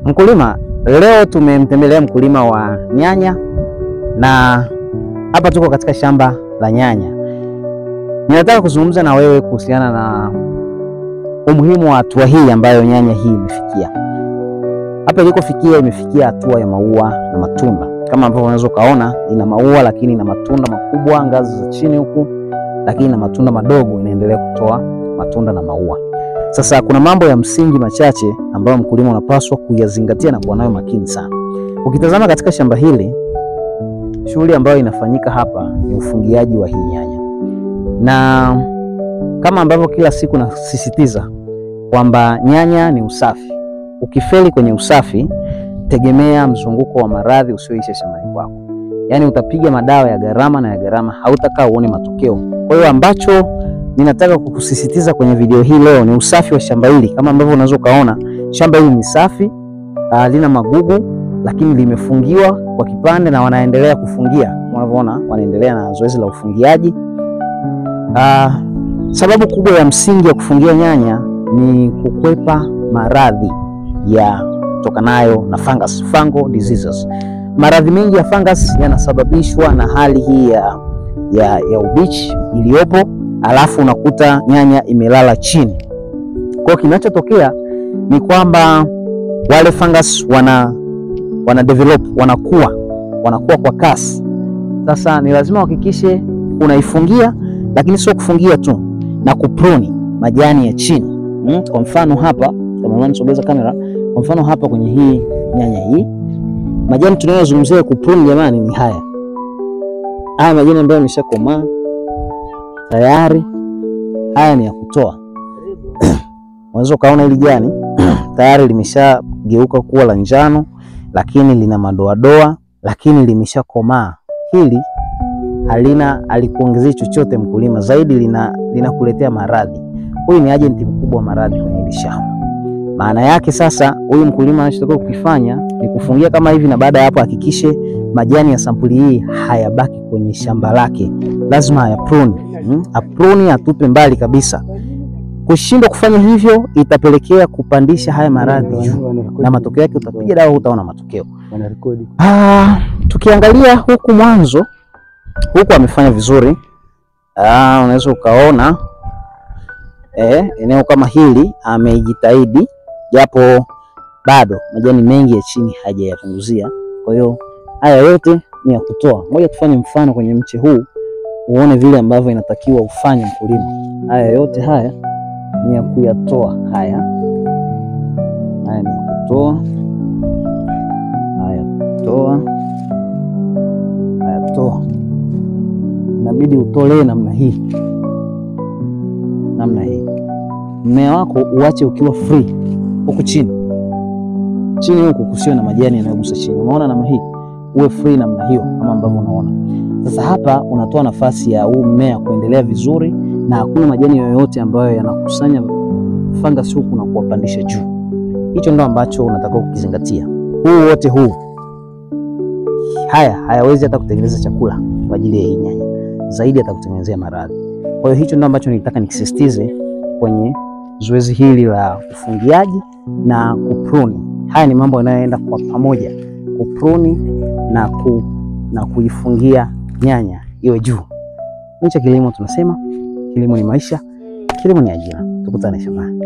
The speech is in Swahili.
Mkulima, leo tumemtembelea mkulima wa nyanya na hapa tuko katika shamba la nyanya. Ninataka kuzungumza na wewe kuhusiana na umuhimu wa hatua hii ambayo nyanya hii imefikia. Hapa ilikofikia imefikia hatua ya maua na matunda. Kama ambavyo unaweza kaona ina maua lakini ina matunda makubwa ngazi za chini huku, lakini na matunda madogo inaendelea kutoa matunda na maua. Sasa kuna mambo ya msingi machache ambayo mkulima unapaswa kuyazingatia na kuwa nayo makini sana. Ukitazama katika shamba hili, shughuli ambayo inafanyika hapa ni ufungiaji wa hii nyanya. Na kama ambavyo kila siku nasisitiza kwamba nyanya ni usafi. Ukifeli kwenye usafi, tegemea mzunguko wa maradhi usioisha shambani kwako. Yaani utapiga madawa ya gharama na ya gharama, hautakaa uone matokeo. Kwa hiyo ambacho ninataka kukusisitiza kwenye video hii leo ni usafi wa shamba hili. Kama ambavyo unaweza kaona, shamba hili ni safi, halina magugu, lakini limefungiwa kwa kipande na wanaendelea kufungia. Unavyoona wanaendelea na zoezi la ufungiaji. Sababu kubwa ya msingi ya kufungia nyanya ni kukwepa maradhi ya tokanayo na fungal diseases. Maradhi mengi ya fungus yanasababishwa na hali hii ya ubichi iliyopo, alafu unakuta nyanya imelala chini. Kwa kinachotokea ni kwamba wale fungus wana develop, wanakuwa kwa kasi. Sasa ni lazima uhakikishe unaifungia, lakini sio kufungia tu, na kupruni majani ya chini. Kwa mfano hapa, kama unanisogeza kamera, kwa mfano hapa kwenye hii nyanya hii, majani tunayozungumzia kupruni jamani ni haya. Haya majani ambayo yameshakomaa tayari, haya ni ya kutoa. Unaweza kaona hili jani tayari limeshageuka kuwa la njano, lakini lina madoadoa, lakini limeshakomaa. Hili halikuongezea chochote mkulima, zaidi linakuletea maradhi. Huyu ni agenti mkubwa wa maradhi kwenye hili shamba. Maana yake sasa huyu mkulima anachotakiwa kukifanya ni kufungia kama hivi, na baada ya hapo hakikishe majani ya sampuli hii hayabaki kwenye shamba lake. Lazima ayapruni. Apruni, atupe mbali kabisa. Kushindwa kufanya hivyo itapelekea kupandisha haya maradhi juu, na matokeo yake utapiga dawa utaona matokeo. Tukiangalia huku mwanzo, huku amefanya vizuri. Unaweza ukaona eneo kama hili amejitahidi, japo bado majani mengi ya chini hajayapunguzia. Kwa hiyo haya yote ni ya kutoa. Ngoja tufanye mfano kwenye mche huu uone vile ambavyo inatakiwa ufanye mkulima. Haya yote haya ni ya kuyatoa. Haya ni ya kutoa. Haya toa. Inabidi utolee namna hii. Mmea wako uache ukiwa free huku chini huku, kusio na majani yanayogusa chini. Unaona namna hii, uwe free namna hiyo kama ambavyo unaona. Sasa hapa unatoa nafasi ya huu mmea kuendelea vizuri, na hakuna majani yoyote ambayo yanakusanya fungus huku na kuwapandisha juu. Hicho ndo ambacho unatakiwa kukizingatia. Huu wote hayawezi hata kutengeneza chakula kwa ajili ya hii nyanya, zaidi hata kutengenezea maradhi. Kwa hiyo hicho ndo ambacho nilitaka nikisisitize kwenye zoezi hili la ufungiaji na kupruni. Haya ni mambo yanayoenda kwa pamoja, kupruni na kuifungia nyanya iwe juu. Ncha kilimo tunasema kilimo ni maisha, kilimo ni ajira. Tukutane shambani.